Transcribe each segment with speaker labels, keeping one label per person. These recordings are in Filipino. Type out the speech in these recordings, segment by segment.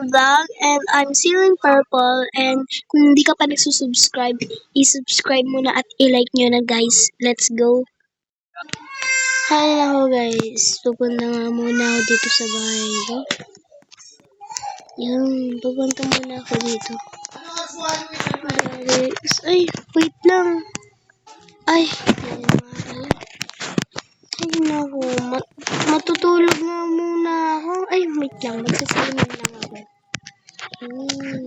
Speaker 1: vlog and I'm Ceiling Purple and kung hindi ka pa nagsusubscribe, i-subscribe mo na at i-like nyo na guys. Let's go! Hi ako guys, pupunta nga muna ako dito sa bahay ko. Yan, pupunta muna ako dito. Guys, ay, wait lang. Ay, yan nga pala. Ay, naku, matutulog na muna ako. Ay, wait lang, magsasalunan lang ako. Ayan.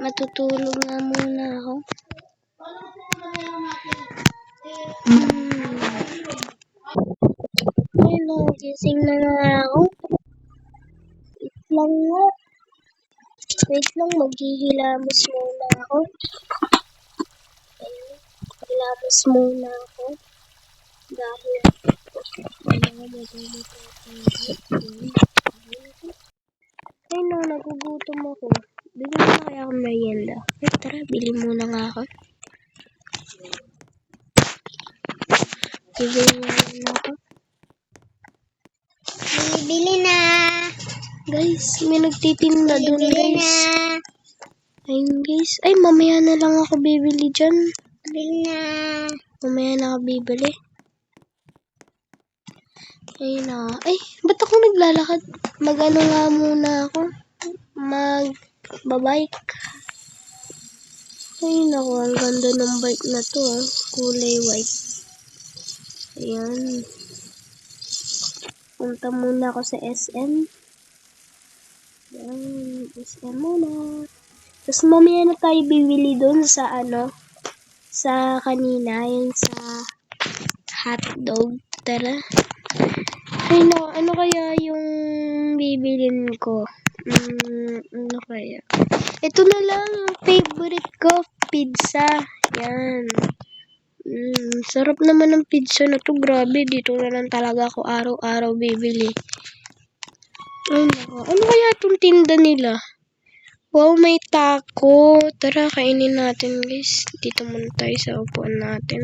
Speaker 1: Matutulog na muna ako. Hello, gising na nga ako. Wait lang nga. Wait lang, maghihilamos muna ako. Ayan, hilamos muna ako. Dahil, ay no, nagugutom ako. Bili na kaya akong merienda. Ay, tara, bili muna nga ako. Bibili muna ako.
Speaker 2: Bili na.
Speaker 1: Guys, may nagtitinda dun
Speaker 2: Bili
Speaker 1: guys.
Speaker 2: na.
Speaker 1: Ayun guys. Ay, mamaya na lang ako bibili dyan.
Speaker 2: Bili na.
Speaker 1: Mamaya na ako bibili. Ayun na. Ay, ba't ako naglalakad? Mag-ano nga muna ako. Mag-babike. Ayun ako, ang ganda ng bike na to. Kulay white. Ayan. Punta muna ako sa SM. Ayan, SM muna. Tapos mamaya na tayo bibili doon sa sa kanina, yung sa hotdog. Tara. Ay no, ano kaya yung bibilin ko? Ano kaya? Ito na lang, favorite ko, pizza. Yan. Sarap naman ng pizza na to. Grabe, dito na lang talaga ako araw-araw bibili. Ay nako, ano kaya itong tinda nila? Wow, may taco. Tara, kainin natin guys. Dito muna tayo sa upuan natin.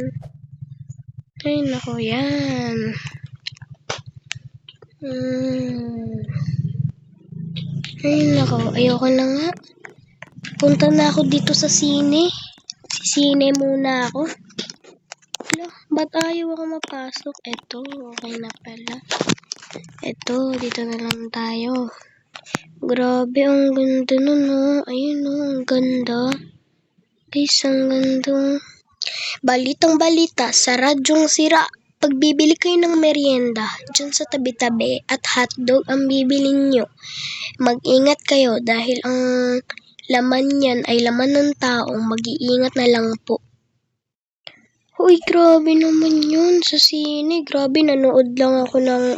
Speaker 1: Ay nako, yan. Ay nako, ayoko na nga. Punta na ako dito sa sine. Sine muna ako. Hala, ba't ayaw ako mapasok? Eto, okay na pala. Eto, dito na lang tayo. Grabe, ang ganda nun, oh. Ayun, oh, ang ganda. Guys, ang ganda. Balitang balita sa Radyong Sira. Pagbibili kayo ng merienda, dyan sa tabi-tabi at hotdog ang bibilin nyo. Mag-ingat kayo dahil ang laman niyan ay laman ng taong mag-iingat na lang po. Uy, grabe naman yun sa sine. Grabe, nanood lang ako ng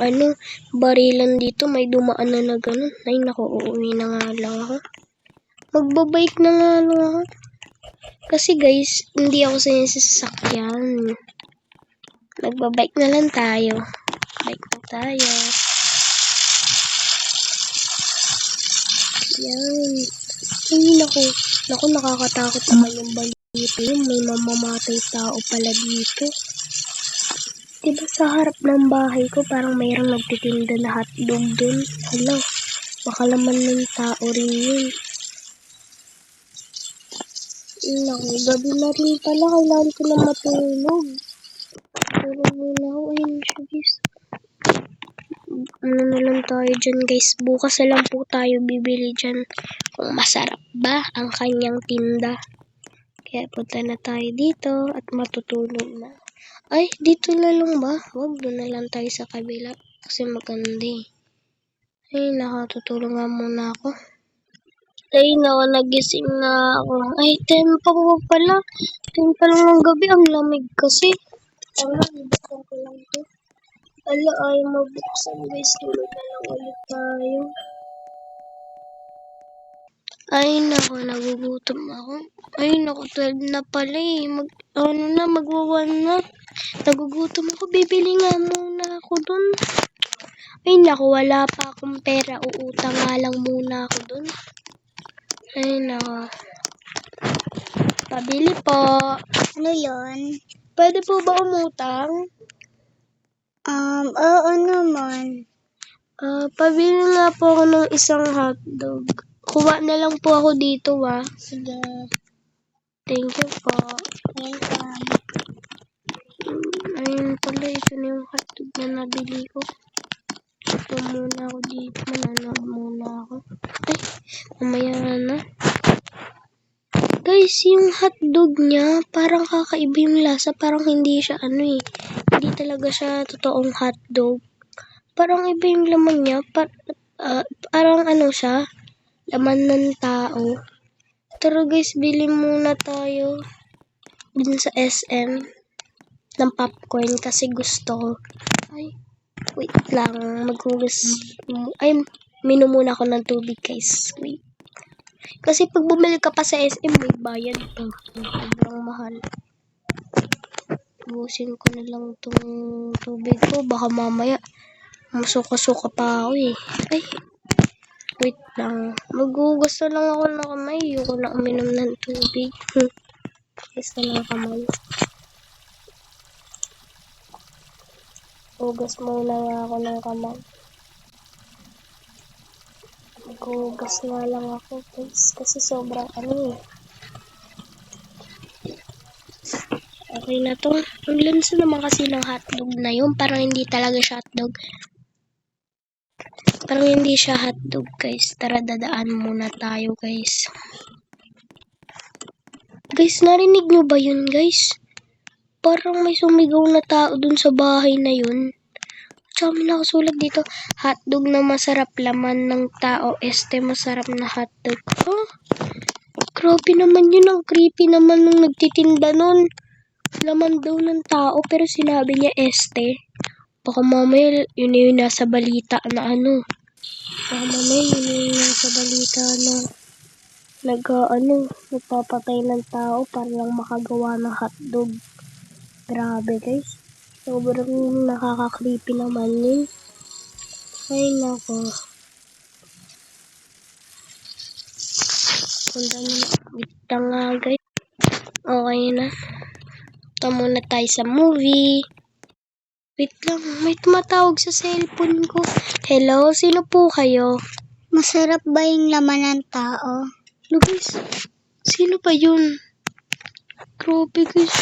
Speaker 1: barilan dito. May dumaan na ganun. Ay, naku, uuwi na nga lang ako. Magbabike na nga lang ako. Kasi guys, hindi ako sa sasakyan. Magbabike na lang tayo. Bike na tayo. Yan. Ay, naku. Naku, nakakatakot naman yung balita yun. May mamamatay tao pala dito. Diba sa harap ng bahay ko, parang mayroong nagtitinda na hotdog dun. Hala, baka laman ng tao rin yun. Naku, gabi na rin pala. Kailangan ko na matulog. Tulog muna ako. Ayun siya guys. Ano na lang tayo dyan guys. Bukas na lang po tayo bibili dyan. Kung masarap ba ang kanyang tinda. Kaya punta na tayo dito at matutulog na. Ay, dito na lang ba? Huwag, doon na lang tayo sa kabila. Kasi maganda eh. Ay, nakatutulog nga muna ako. Ay, naku, nagising na ako. Ay, 10 pa ko pala. 10 pa lang ng gabi. Ang lamig kasi. Tama, bubuksan ko lang ito. Ala, ay mabuksan guys. Tulog na lang ulit tayo. Ay, naku, nagugutom ako. Ay, naku, 12 na pala eh. Magwa-1 na. Nagugutom ako. Bibili nga muna ako dun. Ay, naku, wala pa akong pera. Uutang nga lang muna ako dun. Ay, naku. Pabili po.
Speaker 2: Ano yun?
Speaker 1: Pwede po ba umutang?
Speaker 2: Oo naman.
Speaker 1: Pabili nga po ako ng isang hotdog. Kuha na lang po ako dito,
Speaker 2: Sige.
Speaker 1: Thank you po.
Speaker 2: Welcome.
Speaker 1: Ayun pala, ito na yung hotdog na nabili ko. Ito muna ako dito. Manonood muna ako. Ay, mamaya na. Guys, yung hotdog niya, parang kakaiba yung lasa. Parang hindi siya hindi talaga siya totoong hotdog. Parang iba yung laman niya. Parang siya, laman ng tao. Tara guys, bili muna tayo dun sa SM ng popcorn kasi gusto ko. Ay, wait lang. Ay, minom muna ako ng tubig guys. Wait. Kasi pag bumili ka pa sa SM, may bayad pa. Sobrang mahal. Ubusin ko na lang itong tubig ko. Baka mamaya, masuka-suka pa ako eh. Ay, wait lang. Maghugas na lang ako ng kamay. Ayoko na uminom ng tubig. Gusto ng kamay. Hugas muna nga ako ng kamay. Maghugas nga lang ako guys. Kasi sobrang Okay na to. Ang lansa naman kasi ng hotdog na yun. Parang hindi talaga siya hotdog. Parang hindi siya hotdog guys. Tara, dadaan muna tayo guys. Guys, narinig nyo ba yun guys? Parang may sumigaw na tao dun sa bahay na yun. Tsaka may nakasulat dito, hotdog na masarap laman ng tao. Masarap na hotdog. Huh? Grabe naman yun. Ang creepy naman nung nagtitinda nun. Laman daw ng tao pero sinabi niya Baka mamaya yun yung nasa balita na Baka mamaya yun yung nasa balita na nagpapatay ng tao para lang makagawa ng hotdog. Grabe guys. Sobrang nakaka-creepy naman yun. Ay nako. Wait lang nga guys. Okay na. Ito muna tayo sa movie. Wait lang, may tumatawag sa cellphone ko. Hello, sino po kayo?
Speaker 2: Masarap ba yung laman ng tao?
Speaker 1: Guys, sino pa yun? Grabe guys,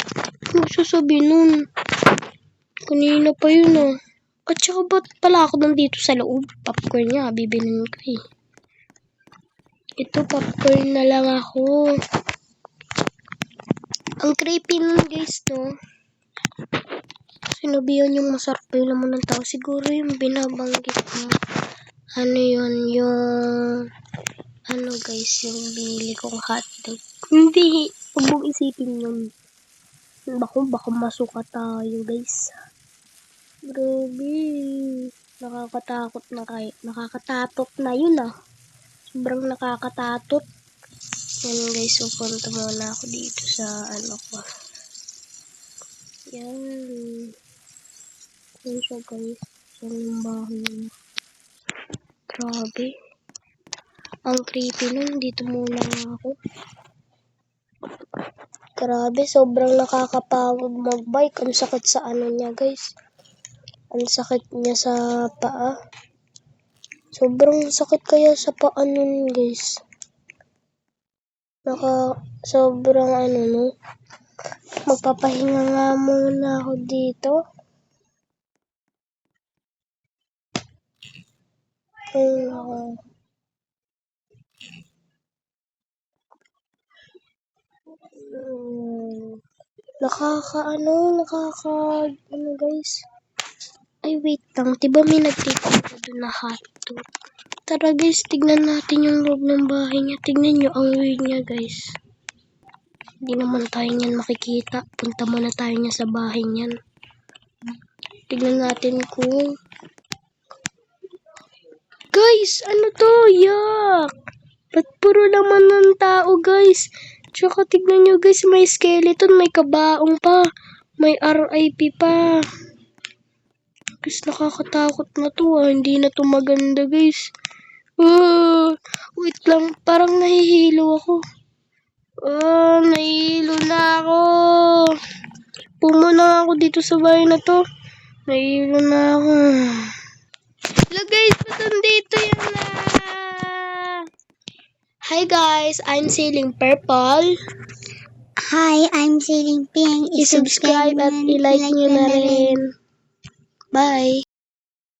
Speaker 1: ano sasabihin nun? Kanina pa yun At saka ba't pala ako nandito sa loob? Popcorn nga, bibilin ko eh. Ito, popcorn na lang ako. Ang creepy nun guys, no? Sinabihan yung masarap pa yung laman ng tao. Siguro yung binabanggit mo. Guys, yung bili kong hotdog. Hindi, huwag mong isipin yun. Baka masuka tayo guys. Grabe. Nakakatakot na kayo. Nakakatatot na yun Sobrang nakakatatot. Yan guys, pupunta muna ako dito sa ko. Yan. Yan siya guys. Yan yung bahay niya. Grabe. Ang creepy nun. Dito muna ako. Grabe, sobrang nakakapagod mag-bike. Ang sakit sa niya guys. Ang sakit niya sa paa. Sobrang sakit kaya sa paa nun guys. Sobrang Magpapahinga nga muna ako dito. Guys. Ay, wait lang. Diba may nag-take ako doon na hotdog? Tara guys, tignan natin yung loob ng bahay niya. Tignan nyo ang weird niya guys. Hindi naman tayo niyan makikita. Punta muna tayo niya sa bahay niyan. Tignan natin kung... Guys, ano to? Yak! Ba't puro laman ng tao guys? Tsaka tignan nyo guys, may skeleton, may kabaong pa. May RIP pa. Guys, nakakatakot na to Hindi na to maganda guys. Wait lang, parang nahihilo ako. Nahihilo na ako. Pumuna ako dito sa bahay na to. Nahihilo na ako. Hello guys, dito yan na. Hi guys, I'm Sailing Purple.
Speaker 2: Hi, I'm Sailing Pink.
Speaker 1: I-subscribe at i-like nyo na rin. Bye!